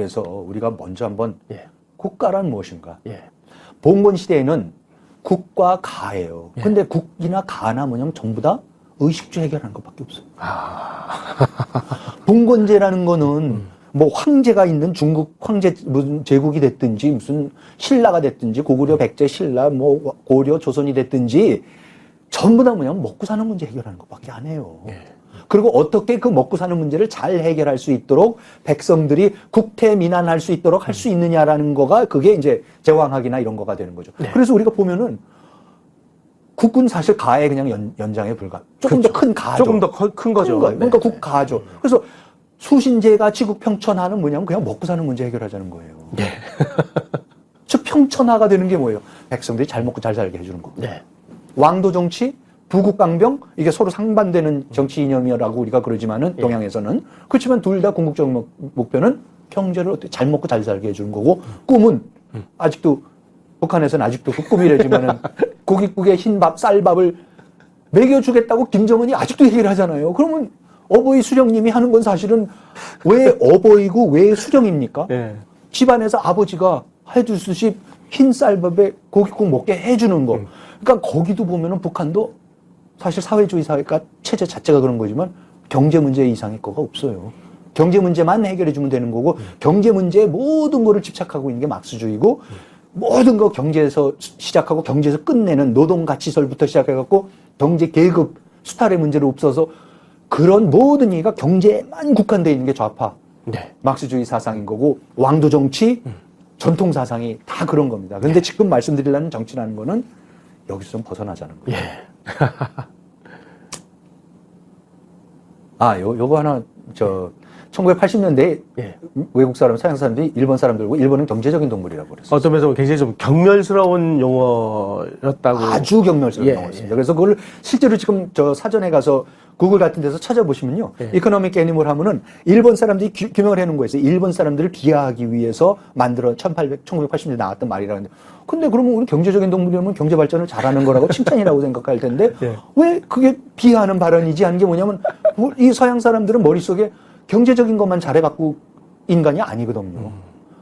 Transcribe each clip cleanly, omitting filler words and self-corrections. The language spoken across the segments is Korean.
그래서 우리가 먼저 한번 예. 국가란 무엇인가? 예. 봉건 시대에는 국과 가예요. 예. 근데 국이나 가나 뭐냐면 전부 다 의식주 해결하는 것밖에 없어요. 봉건제라는 거는 뭐 황제가 있는 중국 황제 무슨 제국이 됐든지 무슨 신라가 됐든지 고구려 백제 신라 뭐 고려 조선이 됐든지 전부 다 뭐냐면 먹고 사는 문제 해결하는 것밖에 안 해요. 예. 그리고 어떻게 그 먹고 사는 문제를 잘 해결할 수 있도록 백성들이 국태민안할 수 있도록 할 수 있느냐라는 거가 그게 이제 제왕학이나 이런 거가 되는 거죠. 네. 그래서 우리가 보면은 국군 사실 가에 그냥 연장에 불과. 조금 더 큰 가죠. 조금 더 큰 거죠. 큰 거예요. 그러니까 네. 국가죠. 그래서 수신제가 지국 평천하는 뭐냐면 그냥 먹고 사는 문제 해결하자는 거예요. 예. 즉 평천화가 되는 게 뭐예요? 백성들이 잘 먹고 잘 살게 해주는 거. 네. 왕도 정치, 부국강병 이게 서로 상반되는 정치 이념이라고 우리가 그러지만은 예. 동양에서는 그렇지만 둘 다 궁극적 목표는 경제를 어떻게 잘 먹고 잘 살게 해주는 거고 꿈은 아직도 북한에서는 아직도 그 꿈이래지만은 고깃국에 흰밥, 쌀밥을 먹여주겠다고 김정은이 아직도 얘기를 하잖아요. 그러면 어버이 수령님이 하는 건 사실은 왜 어버이고 왜 수령입니까? 예. 집안에서 아버지가 해주듯이 흰 쌀밥에 고깃국 먹게 해주는 거. 그러니까 거기도 보면은 북한도 사실 사회주의 사회가 체제 자체가 그런 거지만 경제 문제 이상의 거가 없어요. 경제 문제만 해결해 주면 되는 거고 경제 문제에 모든 거를 집착하고 있는 게 막스주의고 모든 거 경제에서 시작하고 경제에서 끝내는 노동 가치설부터 시작해갖고 경제 계급 수탈의 문제로 없어서 그런 모든 얘기가 경제에만 국한되어 있는 게 좌파 네. 막스주의 사상인 거고 왕도 정치 전통 사상이 다 그런 겁니다. 근데 지금 말씀드리려는 정치라는 거는 여기서 좀 벗어나자는 거예요. 예. 아, 요거 하나, 1980년대에 예. 외국 사람, 서양 사람들이 일본 사람들고 일본은 경제적인 동물이라고 그랬어요. 어떤 면에서 굉장히 좀 경멸스러운 용어였다고. 아주 경멸스러운 예, 용어였습니다. 예. 그래서 그걸 실제로 지금 사전에 가서 구글 같은 데서 찾아보시면요. 예. 이코노믹 애니멀 하면은 일본 사람들이 규명을 해놓은 거였어요. 일본 사람들을 비하하기 위해서 만들어 1980년대 나왔던 말이라는데. 근데 그러면 우리 경제적인 동물이라면 경제 발전을 잘하는 거라고 칭찬이라고 생각할 텐데 예. 왜 그게 비하하는 발언이지 하는 게 뭐냐면 이 서양 사람들은 머릿속에 경제적인 것만 잘해갖고 인간이 아니거든요.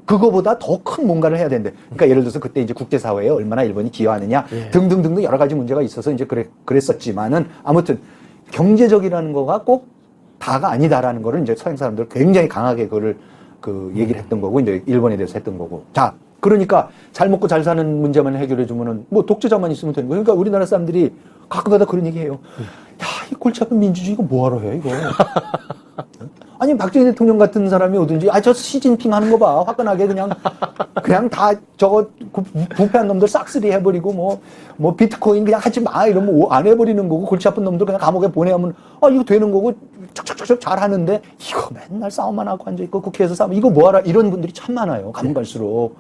그거보다 더 큰 뭔가를 해야 되는데. 그러니까 예를 들어서 그때 이제 국제사회에 얼마나 일본이 기여하느냐 예. 등등등등 여러 가지 문제가 있어서 이제 그랬었지만은 아무튼 경제적이라는 거가 꼭 다가 아니다라는 거를 이제 서양 사람들 굉장히 강하게 그거를 얘기를 했던 거고 이제 일본에 대해서 했던 거고. 자, 그러니까 잘 먹고 잘 사는 문제만 해결해 주면은 뭐 독재자만 있으면 되는 거예요. 그러니까 우리나라 사람들이 가끔가다 그런 얘기 해요. 야, 이 골치 아픈 민주주의 이거 뭐하러 해, 이거. 아니, 박정희 대통령 같은 사람이 오든지, 저 시진핑 하는 거 봐. 화끈하게 그냥 다 부패한 놈들 싹쓸이 해버리고, 뭐, 비트코인 그냥 하지 마. 이러면 안 해버리는 거고, 골치 아픈 놈들 그냥 감옥에 보내면, 이거 되는 거고, 척척척척 잘 하는데, 이거 맨날 싸움만 하고 앉아있고, 국회에서 싸움, 이거 뭐하라. 이런 분들이 참 많아요. 가면 갈수록.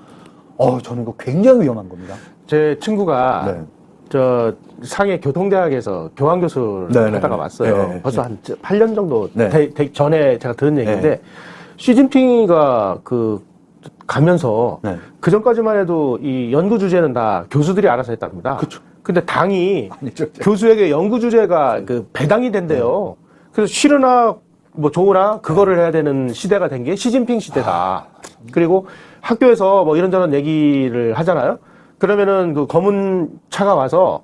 저는 이거 굉장히 위험한 겁니다. 제 친구가 네. 상해 교통대학에서 교환 교수를 네네. 하다가 왔어요. 네. 벌써 한 8년 정도 네. 전에 제가 들은 얘기인데 네. 시진핑이가 가면서 네. 그 전까지만 해도 이 연구 주제는 다 교수들이 알아서 했답니다. 그쵸. 근데 당이 아니죠. 교수에게 연구 주제가 배당이 된대요. 그래서 싫으나 뭐 좋으나 그거를 해야 되는 시대가 된 게 시진핑 시대다. 그리고 학교에서 뭐 이런저런 얘기를 하잖아요. 그러면은 그 검은 차가 와서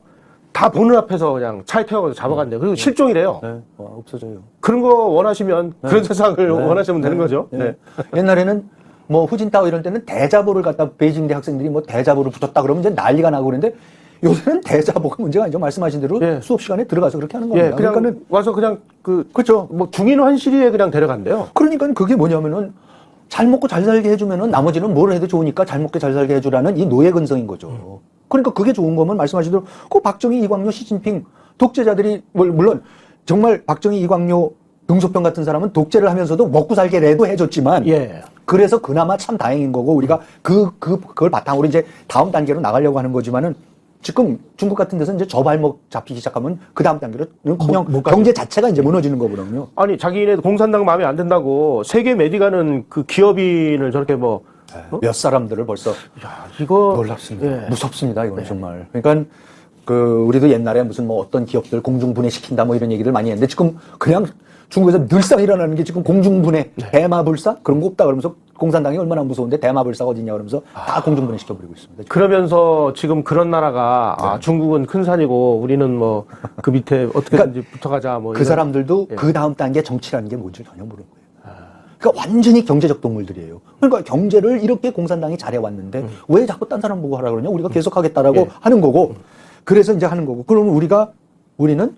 다 보는 앞에서 그냥 차에 태워가지고 잡아간대요. 그리고 실종이래요. 네. 없어져요. 그런 거 원하시면 그런 세상을 원하시면 되는 거죠. 네. 옛날에는 뭐 후진타오 이런 때는 대자보를 갖다 베이징대 학생들이 뭐 대자보를 붙였다 그러면 이제 난리가 나고 그러는데 요새는 대자보가 문제가 아니죠. 말씀하신 대로 예. 수업 시간에 들어가서 그렇게 하는 겁니다. 예, 그냥 그러니까는 와서 그냥 그렇죠. 뭐 중인 환실이에 그냥 데려간대요. 그러니까 그게 뭐냐면은 잘 먹고 잘 살게 해주면은 나머지는 뭘 해도 좋으니까 잘 먹게 잘 살게 해주라는 이 노예 근성인 거죠. 그러니까 그게 좋은 거면 말씀하신 대로 그 박정희, 이광료, 시진핑 독재자들이 물론 정말 박정희, 이광료, 등소평 같은 사람은 독재를 하면서도 먹고 살게 라도 해줬지만 예. 그래서 그나마 참 다행인 거고 우리가 그걸 바탕으로 이제 다음 단계로 나가려고 하는 거지만은 지금 중국 같은 데서 이제 저 발목 잡히기 시작하면 그 다음 단계로는 그냥 경제 자체가 이제 무너지는 거거든요. 아니 자기네 공산당 마음에 안 든다고 세계 메디가는 그 기업인을 저렇게 뭐 몇 사람들을 벌써 야, 이거 놀랍습니다. 예. 무섭습니다. 이거는 정말. 그러니까 우리도 옛날에 무슨 뭐 어떤 기업들 공중분해시킨다 뭐 이런 얘기를 많이 했는데 지금 그냥 중국에서 늘상 일어나는 게 지금 공중분해, 대마불사 그런 거 없다 그러면서 공산당이 얼마나 무서운데 대마불사가 어디냐 그러면서 다 공중분해 시켜버리고 있습니다. 그러면서 지금 그런 나라가 중국은 큰 산이고 우리는 뭐 그 밑에 어떻게든지 붙어가자 뭐 그 이런. 사람들도 그 다음 단계 정치라는 게 뭔지 전혀 모르는 거예요. 그러니까 완전히 경제적 동물들이에요. 그러니까 경제를 이렇게 공산당이 잘해왔는데 왜 자꾸 딴 사람 보고 하라 그러냐? 우리가 계속 하겠다라고 하는 거고. 그래서 이제 하는 거고. 그러면 우리는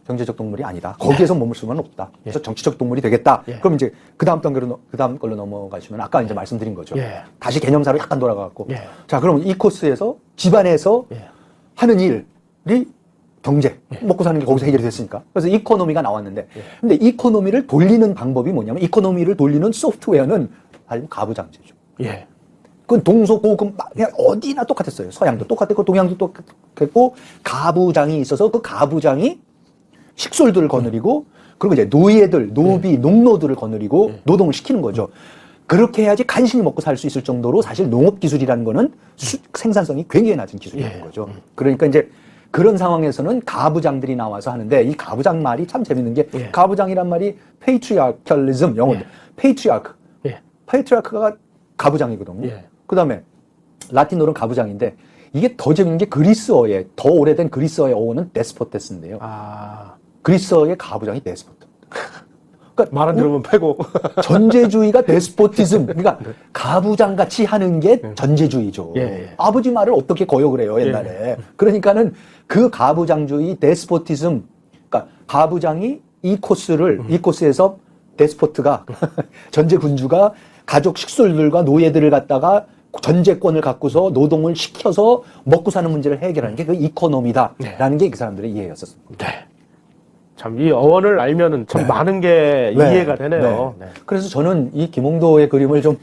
경제적 동물이 아니다. 거기에서 머물 수는 없다. 그래서 정치적 동물이 되겠다. 그럼 이제 그 다음 단계로 그 다음 걸로 넘어가시면 아까 이제 말씀드린 거죠. 다시 개념사로 약간 돌아가갖고. 자, 그러면 이 코스에서 집안에서 하는 일이 경제, 먹고 사는 게 거기서 해결이 됐으니까. 그래서 이코노미가 나왔는데, 근데 이코노미를 돌리는 방법이 뭐냐면, 이코노미를 돌리는 소프트웨어는 사실 가부장제죠. 그건 동서고금 그냥 어디나 똑같았어요. 서양도 똑같았고, 동양도 똑같았고, 가부장이 있어서 그 가부장이 식솔들을 거느리고, 그리고 이제 노예들, 노비, 농노들을 거느리고 노동을 시키는 거죠. 그렇게 해야지 간신히 먹고 살 수 있을 정도로 사실 농업 기술이라는 거는 생산성이 굉장히 낮은 기술이라는 거죠. 그러니까 이제 그런 상황에서는 가부장들이 나와서 하는데 이 가부장 말이 참 재밌는 게 가부장이란 말이 patriarchalism 영어인데 patriarch. patriarch가 가부장이거든요. 그 다음에 라틴어로는 가부장인데 이게 더 재밌는 게 그리스어의 더 오래된 그리스어의 어원은 데스포테스인데요. 그리스어의 가부장이 데스포트. 그러니까 말 안 들으면 패고. 전제주의가 데스포티즘. 그러니까 가부장 같이 하는 게 전제주의죠. 아버지 말을 어떻게 거역을 해요, 옛날에. 그러니까는 그 가부장주의 데스포티즘. 그러니까 가부장이 이 코스에서 데스포트가 전제군주가 가족 식솔들과 노예들을 갖다가 전제권을 갖고서 노동을 시켜서 먹고 사는 문제를 해결하는 게 그 이코노미다라는 게 그 사람들의 이해였었습니다. 참 이 어원을 알면은 참 많은 게 이해가 되네요. 그래서 저는 이 김홍도의 그림을 좀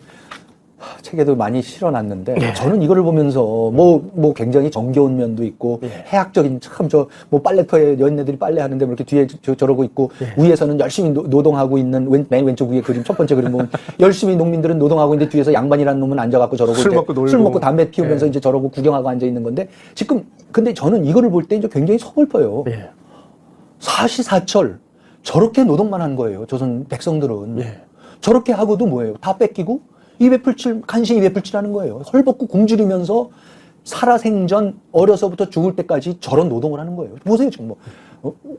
책에도 많이 실어놨는데 저는 이거를 보면서 뭐 굉장히 정겨운 면도 있고 해학적인 참 뭐 빨래터에 연애들이 빨래하는데 뭐 이렇게 뒤에 저러고 있고 위에서는 열심히 노동하고 있는 맨 왼쪽 위에 그림 첫 번째 그림 보면 열심히 농민들은 노동하고 있는데 뒤에서 양반이라는 놈은 앉아갖고 저러고 술 먹고 담배 피우면서 이제 저러고 구경하고 앉아 있는 건데 지금 근데 저는 이거를 볼 때 이제 굉장히 서글퍼요. 사시사철 저렇게 노동만 한 거예요. 조선 백성들은 저렇게 하고도 뭐예요? 다 뺏기고 입에 풀칠 간신히 입에 풀칠하는 거예요. 헐벗고 굶주리면서 살아생전 어려서부터 죽을 때까지 저런 노동을 하는 거예요. 보세요 지금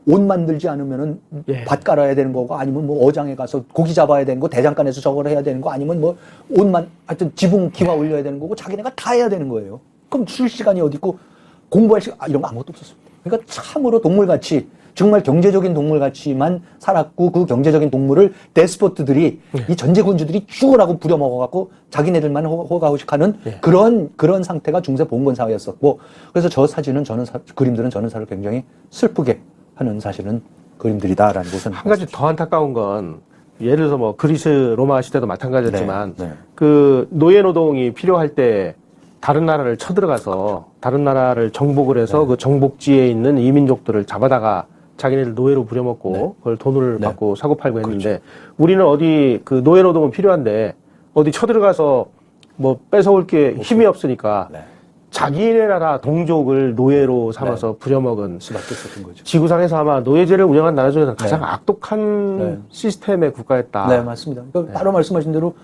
옷 만들지 않으면은 밭 깔아야 되는 거고 아니면 뭐 어장에 가서 고기 잡아야 되는 거 대장간에서 저걸 해야 되는 거 아니면 뭐 옷만 하여튼 지붕 기와 올려야 되는 거고 자기네가 다 해야 되는 거예요. 그럼 쉴 시간이 어디 있고 공부할 시간 이런 거 아무것도 없었습니다. 그러니까 참으로 동물같이 정말 경제적인 동물같이만 살았고 그 경제적인 동물을 데스포트들이 이 전제군주들이 죽으라고 부려먹어갖고 자기네들만 호가호식하는 그런 상태가 중세 봉건 사회였었고 그래서 저 사진은 그림들은 저는 사실 굉장히 슬프게 하는 사실은 그림들이다라는 것은 한 가지 더 안타까운 건 예를 들어서 뭐 그리스 로마 시대도 마찬가지였지만 그 노예 노동이 필요할 때 다른 나라를 쳐들어가서 다른 나라를 정복을 해서 그 정복지에 있는 이민족들을 잡아다가 자기네들 노예로 부려먹고 그걸 돈을 받고 사고 팔고 했는데 우리는 어디 그 노예 노동은 필요한데 어디 쳐들어가서 뭐 뺏어올 게 힘이 없으니까 자기네 나라 동족을 노예로 삼아서 부려먹은 수밖에 없었던 거죠. 지구상에서 아마 노예제를 운영한 나라 중에서 가장 악독한 시스템의 국가였다. 네, 맞습니다. 그러니까 바로 말씀하신 대로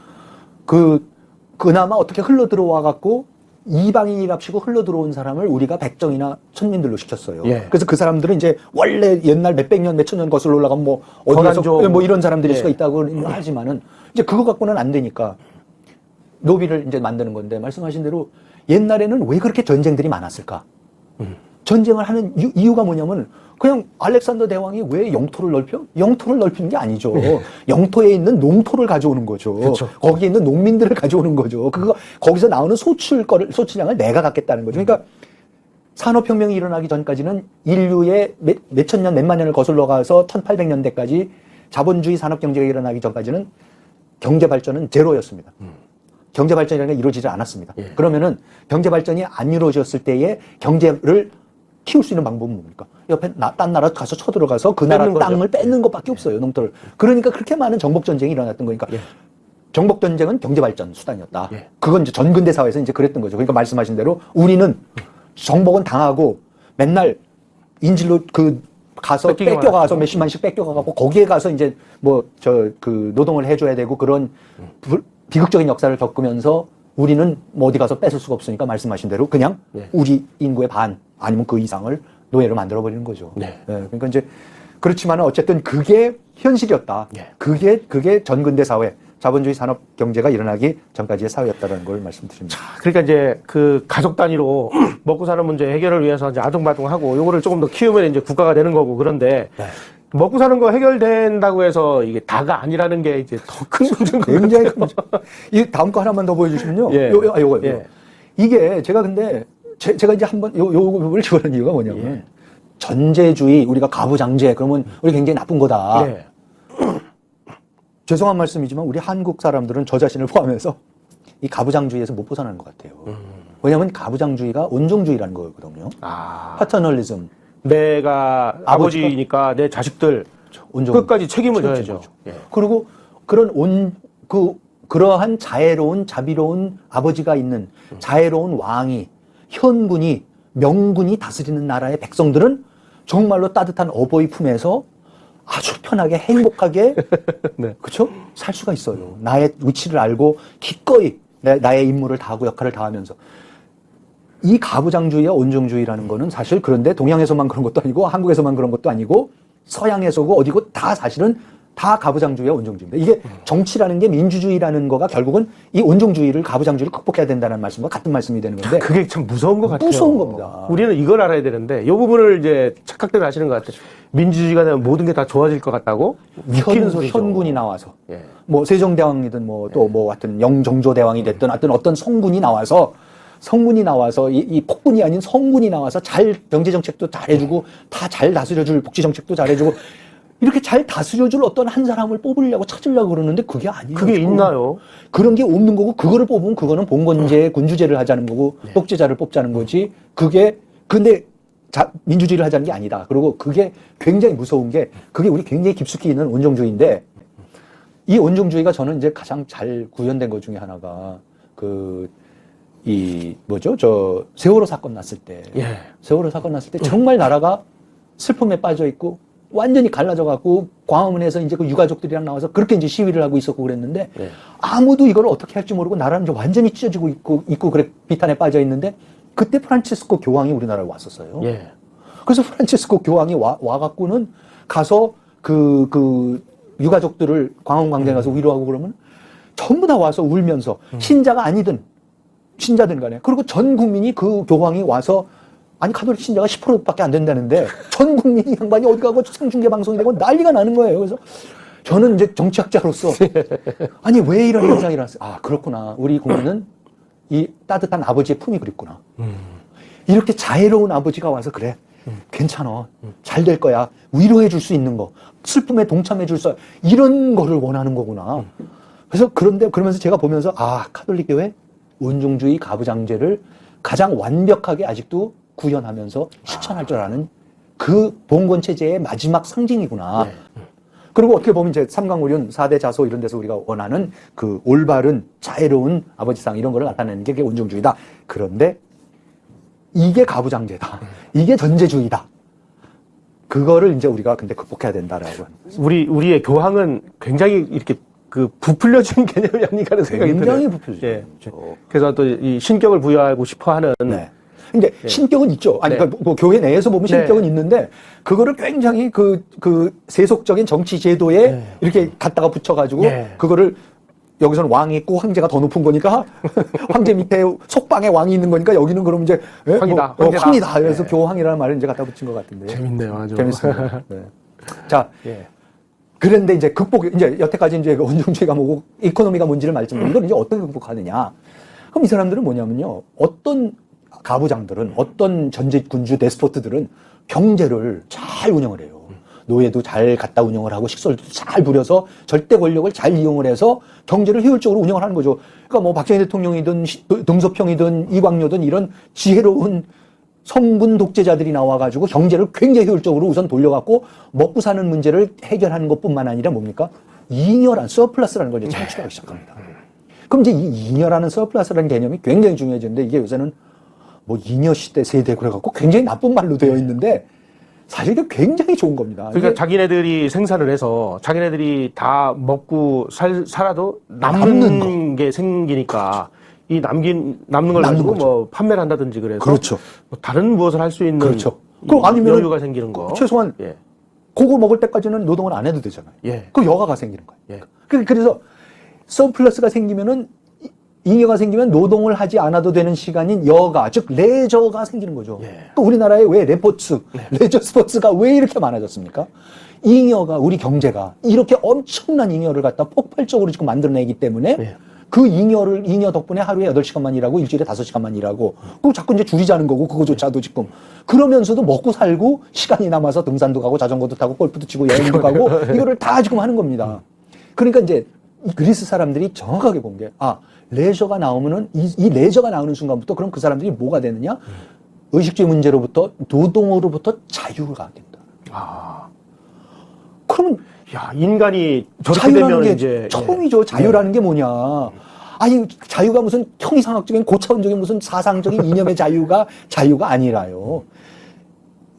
그나마 어떻게 흘러 들어와 갖고 이방인이랍시고 흘러 들어온 사람을 우리가 백정이나 천민들로 시켰어요. 그래서 그 사람들은 이제 원래 옛날 몇백 년, 몇천 년 거슬러 올라가면 뭐 어디서 뭐 이런 사람들일 수가 있다고 하지만은 이제 그거 갖고는 안 되니까 노비를 이제 만드는 건데 말씀하신 대로 옛날에는 왜 그렇게 전쟁들이 많았을까? 전쟁을 하는 이유가 뭐냐면 그냥 알렉산더 대왕이 왜 영토를 넓혀? 영토를 넓히는 게 아니죠. 영토에 있는 농토를 가져오는 거죠. 거기에 있는 농민들을 가져오는 거죠. 거기서 나오는 소출량을 내가 갖겠다는 거죠. 그러니까 산업혁명이 일어나기 전까지는 인류의 몇천 년, 몇만 년을 거슬러 가서 1800년대까지 자본주의 산업경제가 일어나기 전까지는 경제발전은 제로였습니다. 경제발전이라는 게 이루어지지 않았습니다. 그러면은 경제발전이 안 이루어졌을 때에 경제를 키울 수 있는 방법은 뭡니까? 옆에 딴 나라 가서 쳐들어가서 그 나라 땅을 뺏는 것밖에 없어요, 농토를. 그러니까 그렇게 많은 정복전쟁이 일어났던 거니까. 정복전쟁은 경제발전 수단이었다. 그건 이제 전근대 사회에서 이제 그랬던 거죠. 그러니까 말씀하신 대로 우리는 정복은 당하고 맨날 인질로 가서 뺏겨가서 몇십만씩 뺏겨가고 거기에 가서 이제 뭐 그 노동을 해줘야 되고 그런 비극적인 역사를 겪으면서 우리는 뭐 어디 가서 뺏을 수가 없으니까 말씀하신 대로 그냥 네. 우리 인구의 반 아니면 그 이상을 노예로 만들어 버리는 거죠. 네. 그러니까 이제 그렇지만 어쨌든 그게 현실이었다. 네. 그게 전근대 사회, 자본주의 산업 경제가 일어나기 전까지의 사회였다는 걸 말씀드립니다. 그러니까 이제 그 가족 단위로 먹고 사는 문제 해결을 위해서 이제 아둥바둥하고 요거를 조금 더 키우면 이제 국가가 되는 거고 그런데 네. 먹고 사는 거 해결된다고 해서 이게 다가 아니라는 게 이제 더 큰 문제인 것 굉장히 같아요. 큰 문제. 이 다음 거 하나만 더 보여주시면요. 예. 요거. 예. 이게 제가 근데 제가 이제 한번 요걸 집어넣은 이유가 뭐냐면 예. 전제주의 우리가 가부장제 그러면 우리 굉장히 나쁜 거다. 네. 죄송한 말씀이지만 우리 한국 사람들은 저 자신을 포함해서 이 가부장주의에서 못 벗어나는 것 같아요. 왜냐하면 가부장주의가 온종주의라는 거거든요. 파터널리즘. 내가 아버지니까 내 자식들 온종. 끝까지 책임을 져야죠. 예. 그리고 그런 그러한 자애로운 자비로운 아버지가 있는 자애로운 왕이 현군이 명군이 다스리는 나라의 백성들은 정말로 따뜻한 어버이 품에서 아주 편하게 행복하게 네. 그렇죠? 살 수가 있어요. 나의 위치를 알고 기꺼이 나의 임무를 다하고 역할을 다하면서 이 가부장주의와 온종주의라는 거는 사실 그런데 동양에서만 그런 것도 아니고 한국에서만 그런 것도 아니고 서양에서고 어디고 다 사실은 다 가부장주의와 온종주의입니다. 이게 정치라는 게 민주주의라는 거가 결국은 이 온종주의를 가부장주의를 극복해야 된다는 말씀과 같은 말씀이 되는 건데 그게 참 무서운 것 같아요. 무서운 겁니다. 우리는 이걸 알아야 되는데 이 부분을 이제 착각들 하시는 것 같아요. 민주주의가 되면 모든 게 다 좋아질 것 같다고 웃기는 소리죠. 현군이 나와서 예. 뭐 세종대왕이든 뭐 또 뭐 하여튼 영정조대왕이 됐든 하여튼 어떤 성군이 나와서 이 폭군이 아닌 성군이 나와서 잘 경제정책도 잘해주고 다 잘 다스려줄 복지정책도 잘해주고 이렇게 잘 다스려줄 어떤 한 사람을 뽑으려고 찾으려고 그러는데 그게 아니에요. 그게 있나요? 그런 게 없는 거고 그거를 뽑으면 그거는 봉건제, 군주제를 하자는 거고 독재자를 뽑자는 거지. 근데 민주주의를 하자는 게 아니다. 그리고 그게 굉장히 무서운 게 그게 우리 굉장히 깊숙이 있는 온종주의인데 이 온종주의가 저는 이제 가장 잘 구현된 것 중에 하나가 세월호 사건 났을 때. 예. 세월호 사건 났을 때 정말 나라가 슬픔에 빠져 있고 완전히 갈라져 갖고 광화문에서 이제 그 유가족들이랑 나와서 그렇게 이제 시위를 하고 있었고 그랬는데 예. 아무도 이걸 어떻게 할지 모르고 나라는 이제 완전히 찢어지고 있고 그래 비탄에 빠져 있는데 그때 프란치스코 교황이 우리나라에 왔었어요. 예. 그래서 프란치스코 교황이 와갖고는 가서 그 유가족들을 광화문광장에 가서 위로하고 그러면 전부 다 와서 울면서 신자가 아니든 신자든 간에 그리고 전 국민이 그 교황이 와서 아니 가톨릭 신자가 10%밖에 안 된다는데 전 국민이 양반이 어디 가고 생중계 방송이 되고 난리가 나는 거예요. 그래서 저는 이제 정치학자로서 아니 왜 이런 현상이 일어났어요? 아 그렇구나. 우리 국민은 이 따뜻한 아버지의 품이 그립구나. 이렇게 자애로운 아버지가 와서 그래 괜찮아 잘 될 거야 위로해 줄 수 있는 거 슬픔에 동참해 줄 수 이런 거를 원하는 거구나. 그래서 그러면서 제가 보면서 아 카톨릭 교회 온종주의 가부장제를 가장 완벽하게 아직도 구현하면서 실천할 줄 아는 그 봉건 체제의 마지막 상징이구나. 네. 그리고 어떻게 보면 이제 삼강오륜 4대 자소 이런 데서 우리가 원하는 그 올바른 자애로운 아버지상 이런 거를 나타내는 게 온종주의다. 그런데 이게 가부장제다. 이게 전제주의다. 그거를 이제 우리가 근데 극복해야 된다라고 하는 거죠. 우리의 교황은 굉장히 이렇게 부풀려진 개념이 아닌가 하는 생각이 들어요. 굉장히 부풀려져. 예. 그래서 또 이 신격을 부여하고 싶어 하는. 네. 근데 신격은 있죠. 아니, 네. 그러니까 뭐 교회 내에서 보면 신격은 네. 있는데, 그거를 굉장히 그 세속적인 정치 제도에 네. 이렇게 갖다가 붙여가지고, 네. 그거를 여기서는 왕이 있고 황제가 더 높은 거니까, 황제 밑에 속방에 왕이 있는 거니까 여기는 그럼 이제, 황이다. 황이다. 그래서 네. 교황이라는 말을 이제 갖다 붙인 것 같은데. 재밌네요, 아주. 재밌습니다. 네. 자. 예. 그런데 이제 이제 여태까지 이제 온종주의가 뭐고, 이코노미가 뭔지를 말씀드렸는데, 이걸 이제 어떻게 극복하느냐. 그럼 이 사람들은 뭐냐면요. 어떤 가부장들은 어떤 전직군주 데스포트들은 경제를 잘 운영을 해요. 노예도 잘 갖다 운영을 하고 식솔도 잘 부려서 절대 권력을 잘 이용을 해서 경제를 효율적으로 운영을 하는 거죠. 그러니까 뭐 박정희 대통령이든 등소평이든 이광료든 이런 지혜로운 성군 독재자들이 나와가지고 경제를 굉장히 효율적으로 우선 돌려갖고 먹고 사는 문제를 해결하는 것뿐만 아니라 뭡니까? 잉여란 서플러스라는 걸 이제 창출하기 시작합니다. 그럼 이제 이 잉여라는 서플러스라는 개념이 굉장히 중요해지는데 이게 요새는 뭐 잉여 시대 세대 그래갖고 굉장히 나쁜 말로 되어 있는데 사실 이게 굉장히 좋은 겁니다. 그러니까 이게 자기네들이 생산을 해서 자기네들이 다 먹고 살아도 남는 남는 게 생기니까 이 남는 걸 가지고 거죠. 뭐 판매를 한다든지 그래서 그렇죠. 뭐 다른 무엇을 할 수 있는 그렇죠. 그럼 아니면은 여유가 생기는 거. 최소한 예. 그거 먹을 때까지는 노동을 안 해도 되잖아요. 예. 그럼 여가가 생기는 거예요. 예. 그래서 서플러스가 생기면은 잉여가 생기면 노동을 하지 않아도 되는 시간인 여가, 즉 레저가 생기는 거죠. 예. 또 우리나라에 왜 레저 스포츠가 왜 이렇게 많아졌습니까? 잉여가 우리 경제가 이렇게 엄청난 잉여를 갖다 폭발적으로 지금 만들어내기 때문에 예. 그 잉여 덕분에 하루에 8시간만 일하고 일주일에 5시간만 일하고 그거 자꾸 이제 줄이자는 거고 그거조차도 지금 그러면서도 먹고 살고 시간이 남아서 등산도 가고 자전거도 타고 골프도 치고 여행도 가고 이거를 다 지금 하는 겁니다. 그러니까 이제 이 그리스 사람들이 정확하게 본 게 레저가 나오면은 이 레저가 나오는 순간부터 그럼 그 사람들이 뭐가 되느냐? 의식주의 문제로부터 노동으로부터 자유가 된다. 아. 그러면 야, 인간이 저렇게 자유라는 되면 게 이제 처음이죠. 자유라는 게 뭐냐? 아니 자유가 무슨 형이상학적인 고차원적인 무슨 사상적인 이념의 자유가 아니라요.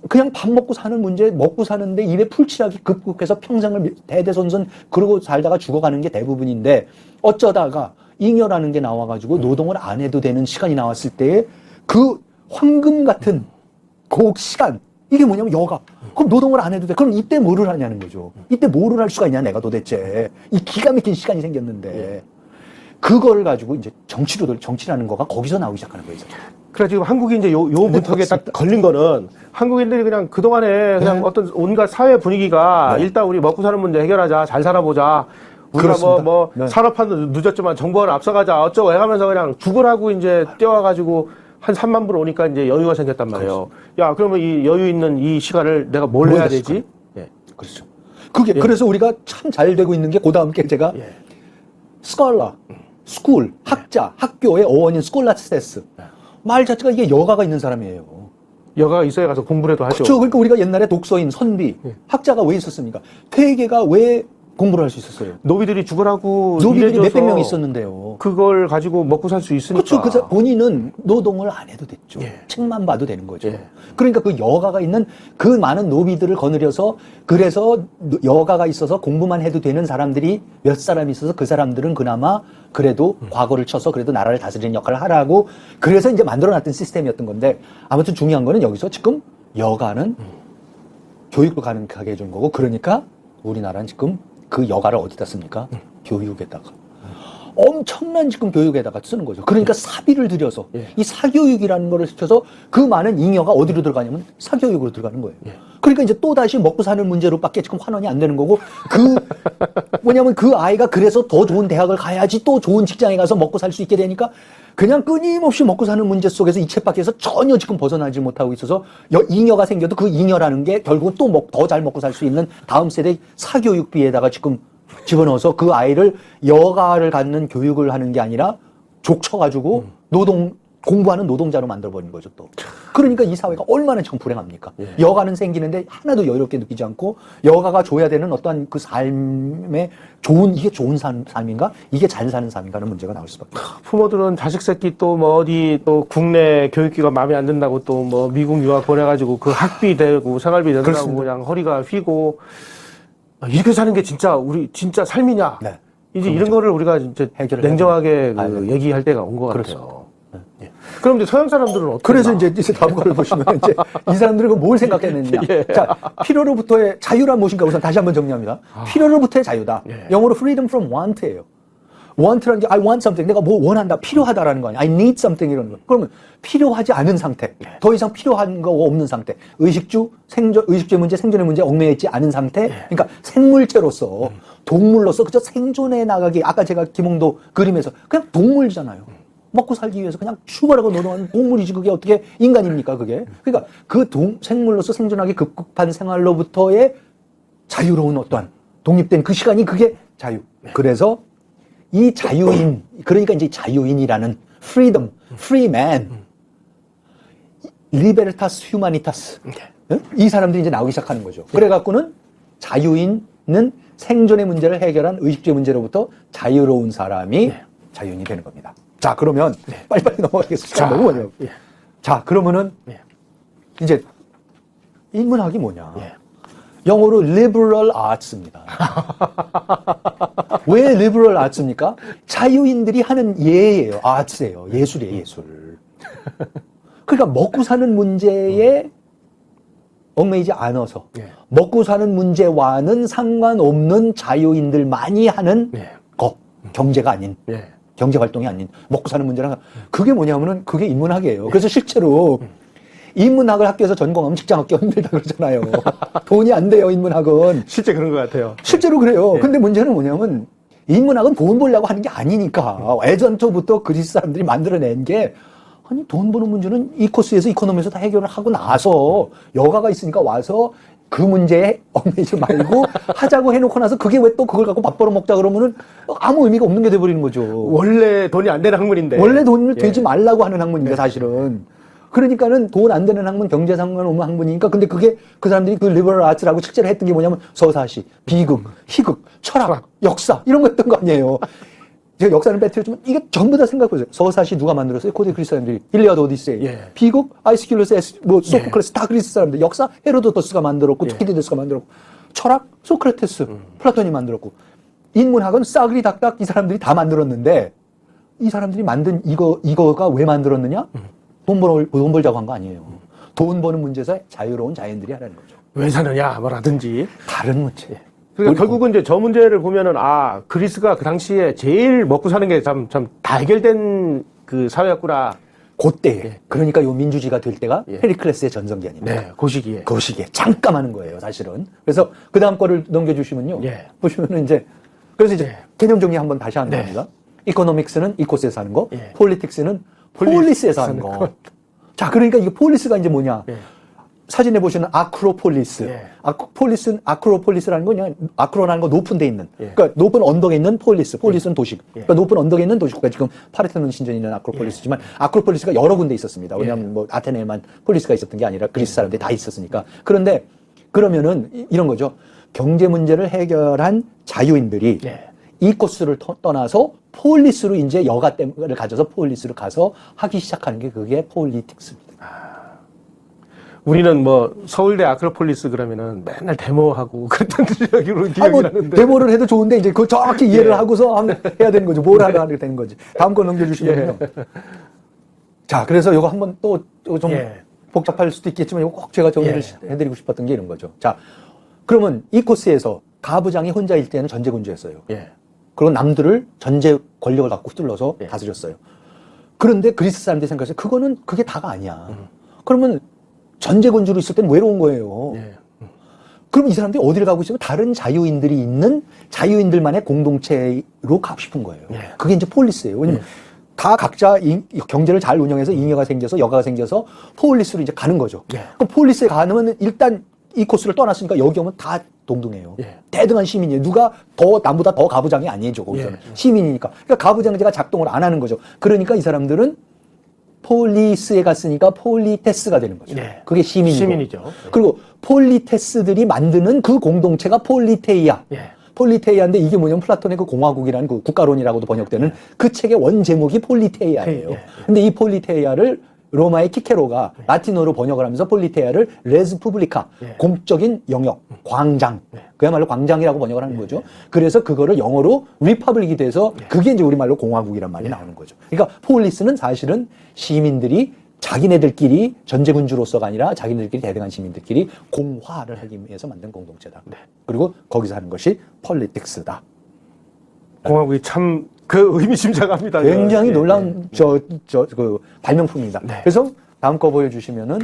그냥 밥 먹고 사는 문제, 먹고 사는데 입에 풀칠하기 급급해서 평생을 대대손손 그러고 살다가 죽어가는 게 대부분인데 어쩌다가 잉여라는 게 나와가지고 노동을 안 해도 되는 시간이 나왔을 때에 그 황금 같은 그 시간 이게 뭐냐면 여가. 그럼 노동을 안 해도 돼. 그럼 이때 뭐를 하냐는 거죠. 이때 뭐를 할 수가 있냐 내가 도대체. 이 기가 막힌 시간이 생겼는데 그걸 가지고 이제 정치라는 거가 거기서 나오기 시작하는 거예요. 그래 지금 한국이 이제 요 문턱에 딱 걸린 거는 한국인들이 그냥 그동안에 그냥 어떤 온갖 사회 분위기가 일단 우리 먹고 사는 문제 해결하자, 잘 살아보자. 우리가 그렇습니다. 네. 산업화도 늦었지만 정보는 앞서가자 어쩌고 해가면서 그냥 죽으라고 이제 뛰어와가지고 한 3만 불 오니까 이제 여유가 생겼단 말이에요. 야, 그러면 이 여유 있는 이 시간을 내가 뭘 해야 되지? 예. 그렇죠. 그게 그래서 우리가 참 잘 되고 있는 게 그 다음 게 제가 스콜라, 스쿨, 학자, 학교의 어원인 스콜라스테스 말 자체가 이게 여가가 있는 사람이에요. 여가가 있어야 가서 공부를 해도 하죠. 그렇죠. 그러니까 우리가 옛날에 독서인, 선비, 학자가 왜 있었습니까? 퇴계가 왜 공부를 할 수 있었어요? 노비들이 죽으라고 노비들이 일해줘서 몇백 명 있었는데요. 그걸 가지고 먹고 살 수 있으니까. 그렇죠. 그래서 본인은 노동을 안 해도 됐죠. 예. 책만 봐도 되는 거죠. 예. 그러니까 그 여가가 있는 그 많은 노비들을 거느려서 그래서 여가가 있어서 공부만 해도 되는 사람들이 몇 사람 있어서 그 사람들은 그나마 그래도 과거를 쳐서 그래도 나라를 다스리는 역할을 하라고 그래서 이제 만들어놨던 시스템이었던 건데 아무튼 중요한 거는 여기서 지금 여가는 교육을 가능하게 해준 거고 그러니까 우리나라는 지금 그 여가를 어디다 씁니까? 교육에다가. 엄청난 지금 교육에다가 쓰는 거죠. 그러니까 사비를 들여서 이 사교육이라는 거를 시켜서 그 많은 잉여가 어디로 들어가냐면 사교육으로 들어가는 거예요. 그러니까 이제 또 다시 먹고 사는 문제로밖에 지금 환원이 안 되는 거고 뭐냐면 그 아이가 그래서 더 좋은 대학을 가야지 또 좋은 직장에 가서 먹고 살 수 있게 되니까 그냥 끊임없이 먹고 사는 문제 속에서 이 쳇바퀴에서 전혀 지금 벗어나지 못하고 있어서 잉여가 생겨도 그 잉여라는 게 결국은 또 더 잘 먹고 살 수 있는 다음 세대 사교육비에다가 지금 집어넣어서 그 아이를 여가를 갖는 교육을 하는 게 아니라 족쳐가지고 공부하는 노동자로 만들어버린 거죠, 또. 그러니까 이 사회가 얼마나 지금 불행합니까? 여가는 생기는데 하나도 여유롭게 느끼지 않고 여가가 줘야 되는 어떠한 그 삶의 이게 좋은 삶인가? 이게 잘 사는 삶인가 하는 문제가 나올 수밖에 없어요. 부모들은 자식 새끼 또 뭐 어디 또 국내 교육기가 마음에 안 든다고 또 뭐 미국 유학 보내가지고 그 학비 대고 생활비 낸다고 그렇습니다. 그냥 허리가 휘고 이렇게 사는 게 우리 진짜 삶이냐? 네. 이제 이런 거를 우리가 이제 냉정하게 얘기할 때가 온 것 같아요. 예. 그럼 이제 서양 사람들은 어떻게? 그래서 이제 다음 거를 보시면 이제 이 사람들은 뭘 생각했느냐. 자, 필요로부터의 자유란 무엇인가 우선 다시 한번 정리합니다. 필요로부터의 자유다. 영어로 freedom from want예요. want라는 게 I want something. 내가 뭐 원한다. 필요하다라는 거 아니야. I need something 이런 거. 그러면 필요하지 않은 상태. 더 이상 필요한 거 없는 상태. 의식주의 문제, 생존의 문제 얽매여 있지 않은 상태. 그러니까 생물체로서 동물로서 그저 생존해 나가기. 아까 제가 김홍도 그림에서 그냥 동물이잖아요. 먹고 살기 위해서 그냥 출발하고 노동하는 동물이지 그게 어떻게 인간입니까 그게. 그러니까 그 생물로서 생존하기 급급한 생활로부터의 자유로운 어떠한 독립된 그 시간이 그게 자유. 그래서 이 자유인, 그러니까 이제 자유인이라는 freedom, free man, libertas humanitas. 이 사람들이 이제 나오기 시작하는 거죠. 그래갖고는 자유인은 생존의 문제를 해결한 의식주의 문제로부터 자유로운 사람이 자유인이 되는 겁니다. 자, 그러면 빨리빨리 넘어가겠습니다. 너무 어려워요. 자, 그러면은 이제 인문학이 뭐냐? 예. 영어로 liberal arts입니다. 왜 liberal arts입니까? 자유인들이 하는 예예요. arts예요. 예술이에요, 예술. 그러니까 먹고 사는 문제에 얽매이지 않아서 예. 먹고 사는 문제와는 상관없는 자유인들만이 하는 예. 거. 경제가 아닌. 예. 경제 활동이 아닌 먹고 사는 문제랑 그게 뭐냐면은 그게 인문학이에요. 그래서 실제로 인문학을 학교에서 전공하면 직장 얻기 힘들다 그러잖아요. 돈이 안 돼요, 인문학은. 실제 그런 것 같아요. 실제로 그래요. 예. 근데 문제는 뭐냐면 인문학은 돈 벌려고 하는 게 아니니까. 예전부터 그리스 사람들이 만들어낸 게 아니 돈 버는 문제는 이 코스에서 이코노미에서 다 해결을 하고 나서 여가가 있으니까 와서 그 문제에 얽매이지 말고 하자고 해놓고 나서 그게 왜 또 그걸 갖고 밥 벌어 먹자 그러면은 아무 의미가 없는 게 돼버리는 거죠. 원래 돈이 안 되는 학문인데. 원래 돈을 되지 예. 말라고 하는 학문인데 사실은. 그러니까는 돈 안 되는 학문, 경제 상관없는 학문이니까 근데 그게 그 사람들이 그 리버럴 아트라고 실제로 했던 게 뭐냐면 서사시, 비극, 희극, 철학, 역사 이런 거 했던 거 아니에요. 제가 역사를 빼뜨렸지만 이게 전부 다 생각해보세요. 서사시 누가 만들었어요? 고대 그리스 사람들이. 일리아드 오디세이. 예. 비극, 아이스킬러스, 뭐 소포클레스 다 그리스 사람들. 역사 헤로도토스가 만들었고 예. 투키디데스가 만들었고 철학 소크라테스, 플라톤이 만들었고 인문학은 싸그리 닥닥 이 사람들이 다 만들었는데 이 사람들이 만든 이거가 왜 만들었느냐? 돈 벌자고 한 거 아니에요. 돈 버는 문제에서 자유로운 자연들이 하라는 거죠. 왜 사느냐, 뭐라든지. 다른 문제. 그러니까 결국은 이제 저 문제를 보면은, 아, 그리스가 그 당시에 제일 먹고 사는 게 참 다 해결된 그 사회였구나. 그때. 예. 그러니까 요 민주주의가 될 때가 예. 페리클레스의 전성기 아닙니까? 네, 그 시기에. 그 시기에 잠깐 하는 거예요, 사실은. 그래서 그 다음 거를 넘겨주시면요. 예. 보시면은 이제, 그래서 이제 예. 개념 정리 한번 다시 하는 네. 겁니다. 이코노믹스는 이코스에서 하는 거, 예. 폴리틱스는 폴리스에서 하는 거. 자, 그러니까 이게 폴리스가 이제 뭐냐. 예. 사진에 보시는 아크로폴리스. 예. 아크로폴리스라는 건 그냥 아크로라는 거 높은 데 있는. 예. 그러니까 높은 언덕에 있는 폴리스. 폴리스는 도시. 예. 그러니까 높은 언덕에 있는 도시가 지금 파르테논 신전에 있는 아크로폴리스지만 아크로폴리스가 여러 군데 있었습니다. 왜냐하면 뭐 아테네에만 폴리스가 있었던 게 아니라 그리스 사람들이 다 있었으니까. 그런데 그러면은 이런 거죠. 경제 문제를 해결한 자유인들이 예. 이 코스를 떠나서 폴리스로 이제 여가 때문을 가져서 폴리스로 가서 하기 시작하는 게 그게 폴리틱스입니다. 우리는 뭐 서울대 아크로폴리스 그러면은 맨날 데모하고 그랬던 기억이 뭐 나는데. 데모를 해도 좋은데 이제 그걸 정확히 이해를 예. 하고서 해야 되는 거죠. 뭘 하려 하게 되는 거지. 다음 거 넘겨주시면요. 자, 그래서 이거 한번 또 좀 예. 복잡할 수도 있겠지만 이거 꼭 제가 정리를 해드리고 싶었던 게 이런 거죠. 자, 그러면 이 코스에서 가부장이 혼자일 때는 전제군주였어요. 예. 그리고 남들을 전제 권력을 갖고 휘둘러서 예. 다스렸어요. 그런데 그리스 사람들이 생각해서 그게 다가 아니야. 그러면 전제군주로 있을 때는 외로운 거예요. 예. 그럼 이 사람들이 어디를 가고 있으면 다른 자유인들이 있는 자유인들만의 공동체로 가고 싶은 거예요. 예. 그게 이제 폴리스예요. 왜냐면 다 각자 경제를 잘 운영해서 잉여가 생겨서 여가가 생겨서 폴리스로 이제 가는 거죠. 예. 그럼 폴리스에 가면 일단 이 코스를 떠났으니까 여기 오면 다 동등해요. 예. 대등한 시민이에요. 누가 남보다 더 가부장이 아니죠. 거기서는. 예. 시민이니까. 그러니까 가부장제가 작동을 안 하는 거죠. 그러니까 이 사람들은 폴리스에 갔으니까 폴리테스가 되는 거죠. 예. 그게 시민이고. 시민이죠. 그리고 폴리테스들이 만드는 그 공동체가 폴리테이아. 예. 폴리테이아인데 이게 뭐냐면 플라톤의 그 공화국이라는 그 국가론이라고도 번역되는 그 책의 원 제목이 폴리테이아예요. 예. 근데 이 폴리테이아를 로마의 키케로가 라틴어로 번역을 하면서 폴리테이아를 레스 푸블리카, 예. 공적인 영역, 광장, 그야말로 광장이라고 번역을 하는 거죠. 그래서 그거를 영어로 리퍼블릭이 돼서 그게 이제 우리말로 공화국이란 말이 나오는 거죠. 그러니까 폴리스는 사실은 시민들이 자기네들끼리 전제군주로서가 아니라 자기네들끼리 대등한 시민들끼리 공화를 하기 위해서 만든 공동체다. 그리고 거기서 하는 것이 폴리틱스다. 공화국이 참 그 의미심장합니다. 굉장히 예. 놀라운 그 발명품입니다. 네. 그래서 다음 거 보여주시면은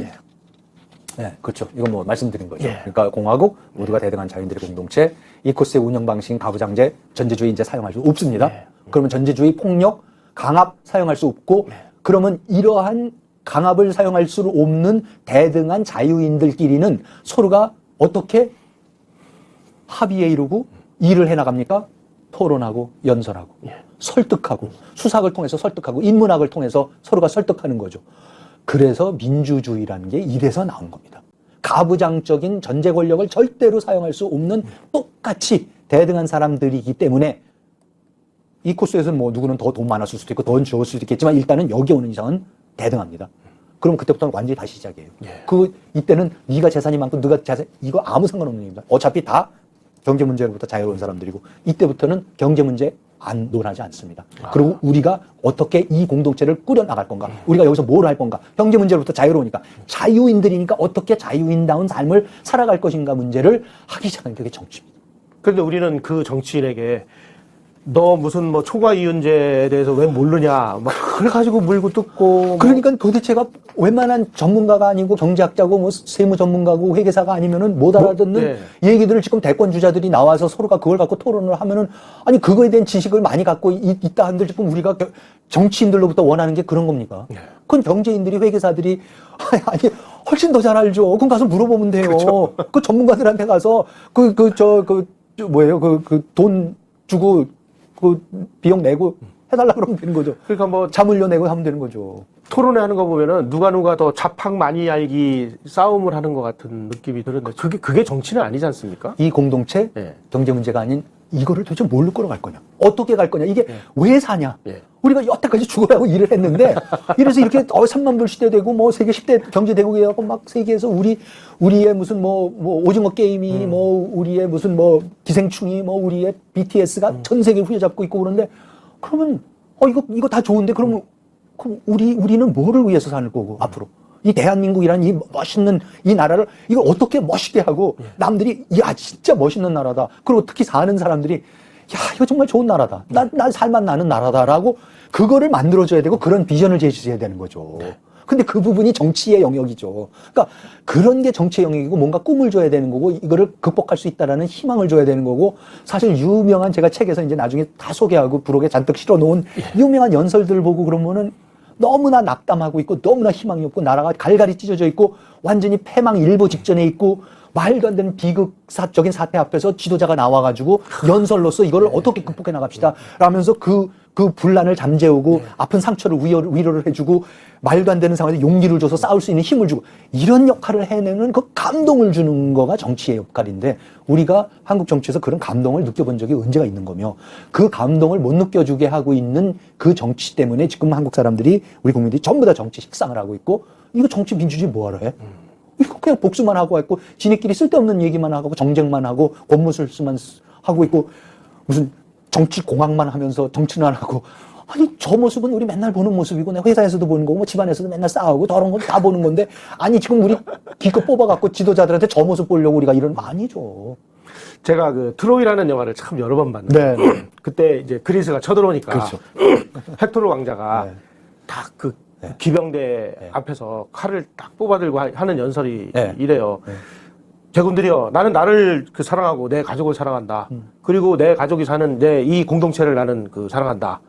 네, 그렇죠. 이건 뭐 말씀드린 거죠. 예. 그러니까 공화국 모두가 대등한 자유인들의 공동체, 이 코스의 운영 방식인 가부장제, 전제주의 이제 사용할 수 없습니다. 예. 그러면 전제주의 폭력, 강압 사용할 수 없고, 그러면 이러한 강압을 사용할 수 없는 대등한 자유인들끼리는 서로가 어떻게 합의에 이루고 일을 해나갑니까? 토론하고 연설하고 설득하고 수사학을 통해서 설득하고 인문학을 통해서 서로가 설득하는 거죠. 그래서 민주주의라는 게 이래서 나온 겁니다. 가부장적인 전제 권력을 절대로 사용할 수 없는 똑같이 대등한 사람들이기 때문에 이 코스에서는 뭐 누구는 더 돈 많았을 수도 있고 더 적을 수도 있겠지만 일단은 여기 오는 이상은 대등합니다. 그럼 그때부터는 완전히 다시 시작이에요. 예. 이때는 네가 재산이 많고 네가 재산 이거 아무 상관없는 얘기입니다. 어차피 다 경제 문제로부터 자유로운 사람들이고 이때부터는 경제 문제 안 논하지 않습니다. 그리고 우리가 어떻게 이 공동체를 꾸려나갈 건가, 우리가 여기서 뭘 할 건가, 경제 문제로부터 자유로우니까 자유인들이니까 어떻게 자유인다운 삶을 살아갈 것인가 문제를 하기 시작하는 게 정치입니다. 그런데 우리는 그 정치인에게 너 무슨 뭐 초과 이윤제에 대해서 왜 모르냐 막 그래가지고 물고 뜯고 그러니까 도대체가 웬만한 전문가가 아니고 경제학자고 뭐 세무 전문가고 회계사가 아니면은 못 알아듣는 얘기들을 지금 대권 주자들이 나와서 서로가 그걸 갖고 토론을 하면은 아니 그거에 대한 지식을 많이 갖고 있다 한들 지금 우리가 정치인들로부터 원하는 게 그런 겁니까? 그건 경제인들이 회계사들이 아니 훨씬 더 잘 알죠. 그럼 가서 물어보면 돼요. 그렇죠. 그 전문가들한테 가서 돈 주고 그 비용 내고 해달라 그러면 되는 거죠. 그러니까 뭐 자물려 내고 하면 되는 거죠. 토론회 하는 거 보면은 누가 더 자팍 많이 알기 싸움을 하는 것 같은 느낌이 드는데 그게 정치는 아니지 않습니까? 이 공동체 예. 경제 문제가 아닌 이거를 도대체 뭘로 끌어갈 거냐? 어떻게 갈 거냐? 이게 왜 사냐? 예. 우리가 여태까지 죽어라고 일을 했는데 이래서 이렇게 3만 불 시대 되고 뭐 세계 10대 경제 대국이라고 막 세계에서 우리의 무슨 뭐 오징어 게임이 뭐 우리의 무슨 뭐 기생충이 뭐 우리의 BTS가 전 세계 후려잡고 있고 그런데 그러면 이거 다 좋은데 그럼 우리는 뭐를 위해서 사는 거고 앞으로 이 대한민국이라는 이 멋있는 이 나라를 이걸 어떻게 멋있게 하고 남들이 야 진짜 멋있는 나라다. 그리고 특히 사는 사람들이 야 이거 정말 좋은 나라다. 난 살만 나는 나라다라고 그거를 만들어줘야 되고 그런 비전을 제시해야 되는 거죠. 근데 그 부분이 정치의 영역이죠. 그러니까 그런 게 정치의 영역이고 뭔가 꿈을 줘야 되는 거고 이거를 극복할 수 있다라는 희망을 줘야 되는 거고 사실 유명한 제가 책에서 이제 나중에 다 소개하고 부록에 잔뜩 실어 놓은 유명한 연설들을 보고 그러면은 너무나 낙담하고 있고 너무나 희망이 없고 나라가 갈갈이 찢어져 있고 완전히 패망 일보 직전에 있고 말도 안 되는 비극적인 사태 앞에서 지도자가 나와가지고 연설로서 이거를 어떻게 극복해 나갑시다 라면서 그 분란을 잠재우고 아픈 상처를 위로를 해주고 말도 안 되는 상황에서 용기를 줘서 싸울 수 있는 힘을 주고 이런 역할을 해내는 그 감동을 주는 거가 정치의 역할인데 우리가 한국 정치에서 그런 감동을 느껴본 적이 언제가 있는 거며 그 감동을 못 느껴주게 하고 있는 그 정치 때문에 지금 한국 사람들이 우리 국민들이 전부 다 정치 식상을 하고 있고 이거 정치 민주주의 뭐하러 해? 이거 그냥 복수만 하고 있고 지네끼리 쓸데없는 얘기만 하고 정쟁만 하고 권무술수만 하고 있고 무슨 정치 공학만 하면서 정치는 안 하고 아니 저 모습은 우리 맨날 보는 모습이고 내 회사에서도 보는 거고 뭐 집안에서도 맨날 싸우고 저런 거 다 보는 건데 아니 지금 우리 기껏 뽑아갖고 지도자들한테 저 모습 보려고 우리가 이런 거 아니죠. 제가 그 트로이라는 영화를 참 여러 번 봤는데 그때 이제 그리스가 쳐들어오니까 그렇죠. 헥토르 왕자가 딱 그 기병대 앞에서 칼을 딱 뽑아들고 하는 연설이 이래요. 제군들이여, 나는 나를 사랑하고 내 가족을 사랑한다. 그리고 내 가족이 사는 내 이 공동체를 나는 사랑한다.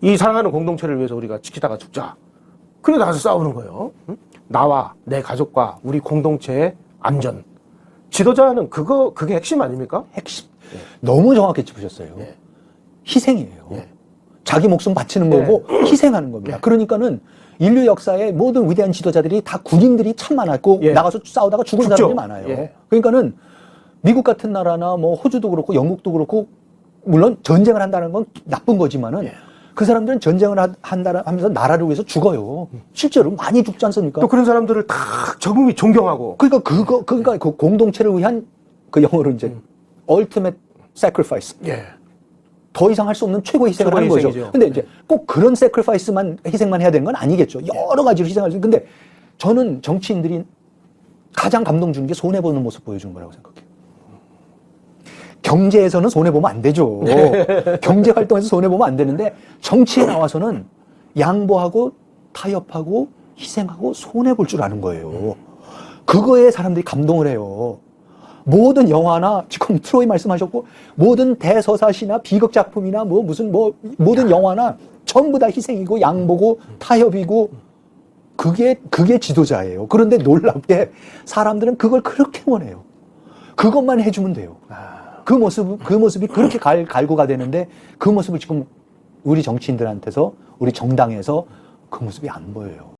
이 사랑하는 공동체를 위해서 우리가 지키다가 죽자. 그래 나가서 싸우는 거예요. 나와 내 가족과 우리 공동체의 안전. 지도자는 그게 핵심 아닙니까? 핵심. 너무 정확히 짚으셨어요. 희생이에요. 자기 목숨 바치는 거고 희생하는 겁니다. 그러니까는 인류 역사의 모든 위대한 지도자들이 다 군인들이 참 많았고 나가서 싸우다가 죽은 사람들이 많아요. 그러니까는 미국 같은 나라나 뭐 호주도 그렇고 영국도 그렇고 물론 전쟁을 한다는 건 나쁜 거지만은 그 사람들은 전쟁을 한다 하면서 나라를 위해서 죽어요. 실제로 많이 죽지 않습니까? 또 그런 사람들을 다 적응이 존경하고. 그러니까 그 공동체를 위한 그 영어로 이제 ultimate sacrifice. 더 이상 할 수 없는 최고의 희생을 하는 거죠. 근데 이제 꼭 그런 희생만 해야 되는 건 아니겠죠. 여러 가지로 희생할 수 있는. 근데 저는 정치인들이 가장 감동 주는 게 손해보는 모습 보여주는 거라고 생각해요. 경제에서는 손해보면 안 되죠. 경제 활동에서 손해보면 안 되는데 정치에 나와서는 양보하고 타협하고 희생하고 손해볼 줄 아는 거예요. 그거에 사람들이 감동을 해요. 모든 영화나 지금 트로이 말씀하셨고 모든 대서사시나 비극 작품이나 모든 영화나 전부 다 희생이고 양보고 타협이고 그게 지도자예요. 그런데 놀랍게 사람들은 그걸 그렇게 원해요. 그것만 해주면 돼요. 그 모습이 그렇게 갈구가 되는데 그 모습을 지금 우리 정치인들한테서 우리 정당에서 그 모습이 안 보여요.